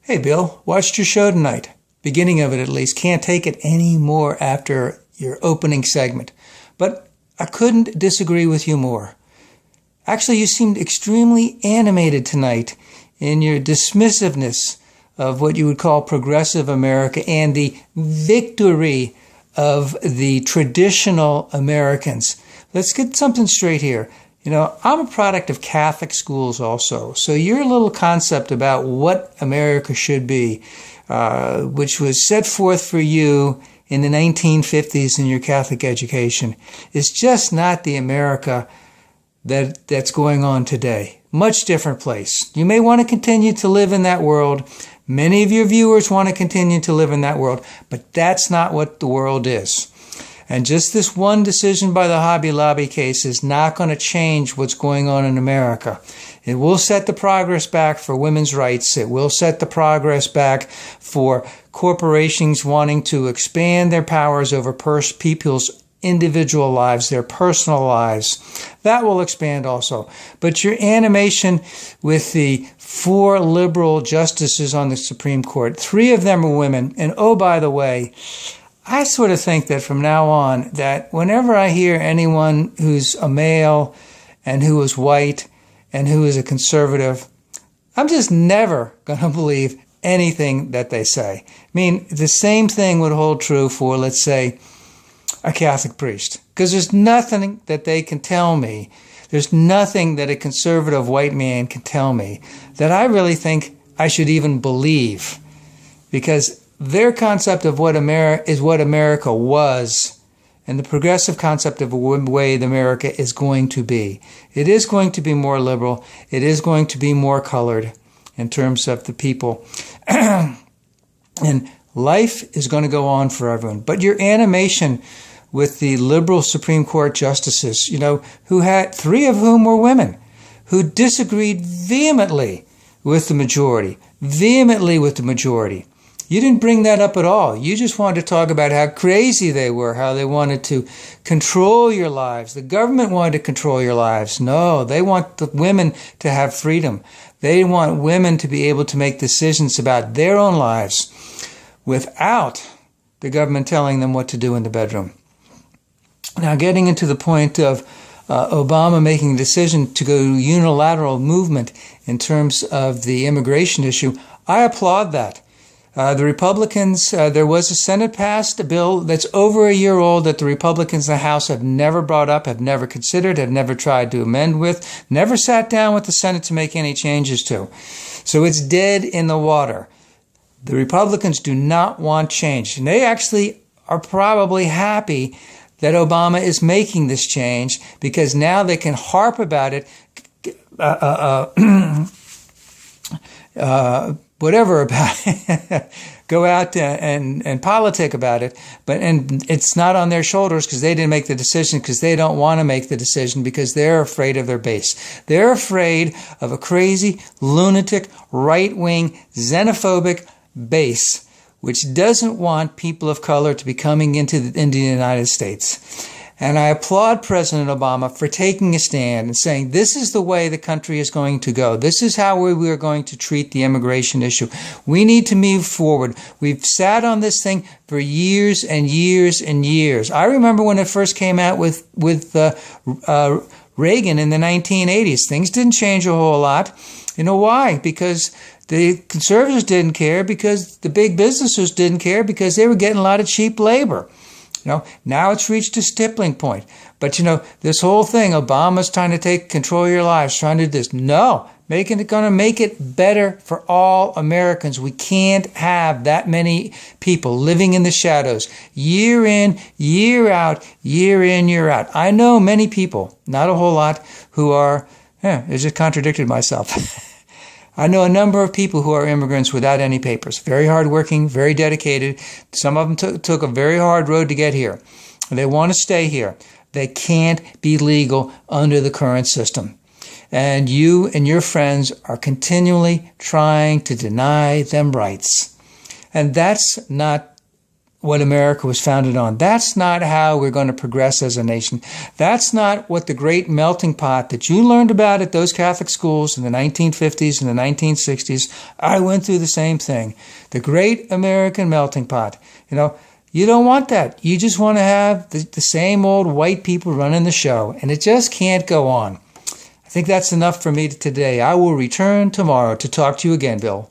Hey, Bill, watched your show tonight. Beginning of it, at least. Can't take it anymore after your opening segment. But I couldn't disagree with you more. Actually, you seemed extremely animated tonight in your dismissiveness of what you would call progressive America and the victory of the traditional Americans. Let's get something straight here. You know, I'm a product of Catholic schools also. So your little concept about what America should be, which was set forth for you in the 1950s in your Catholic education, is just not the America that's going on today. Much different place. You may want to continue to live in that world. Many of your viewers want to continue to live in that world, but that's not what the world is. And just this one decision by the Hobby Lobby case is not going to change what's going on in America. It will set the progress back for women's rights. It will set the progress back for corporations wanting to expand their powers over people's individual lives, their personal lives. That will expand also. But your animation with the 4 liberal justices on the Supreme Court, 3 of them are women. And oh, by the way, I sort of think that from now on, that whenever I hear anyone who's a male and who is white and who is a conservative, I'm just never going to believe anything that they say. I mean, the same thing would hold true for, let's say, a Catholic priest. Because there's nothing that they can tell me, there's nothing that a conservative white man can tell me that I really think I should even believe. Because their concept of what America was, and the progressive concept of the way America is going to be. It is going to be more liberal. It is going to be more colored in terms of the people. And life is going to go on for everyone. But your animation with the liberal Supreme Court justices, who had 3 of whom were women, who disagreed vehemently with the majority. You didn't bring that up at all. You just wanted to talk about how crazy they were, how they wanted to control your lives. The government wanted to control your lives. No, they want the women to have freedom. They want women to be able to make decisions about their own lives without the government telling them what to do in the bedroom. Now, getting into the point of Obama making a decision to go unilateral movement in terms of the immigration issue, I applaud that. The Republicans, there was a Senate-passed bill that's over a year old that the Republicans in the House have never brought up, have never considered, have never tried to amend with, never sat down with the Senate to make any changes to. So it's dead in the water. The Republicans do not want change. And they actually are probably happy that Obama is making this change because now they can harp about it, whatever about it, go out and politic about it, and it's not on their shoulders because they didn't make the decision, because they don't want to make the decision, because they're afraid of their base. They're afraid of a crazy, lunatic, right-wing, xenophobic base which doesn't want people of color to be coming into the United States. And I applaud President Obama for taking a stand and saying, this is the way the country is going to go. This is how we are going to treat the immigration issue. We need to move forward. We've sat on this thing for years and years and years. I remember when it first came out with Reagan in the 1980s. Things didn't change a whole lot. You know why? Because the conservatives didn't care, because the big businesses didn't care, because they were getting a lot of cheap labor. Now it's reached a tipping point. But, this whole thing, Obama's trying to take control of your lives, trying to do this. No, going to make it better for all Americans. We can't have that many people living in the shadows, year in, year out, year in, year out. I know many people, not a whole lot, who are, I just contradicted myself. I know a number of people who are immigrants without any papers, very hardworking, very dedicated. Some of them took a very hard road to get here. They want to stay here. They can't be legal under the current system. And you and your friends are continually trying to deny them rights. And that's not what America was founded on. That's not how we're going to progress as a nation. That's not what the great melting pot that you learned about at those Catholic schools in the 1950s and the 1960s. I went through the same thing. The great American melting pot. You don't want that. You just want to have the same old white people running the show, and it just can't go on. I think that's enough for me today. I will return tomorrow to talk to you again, Bill.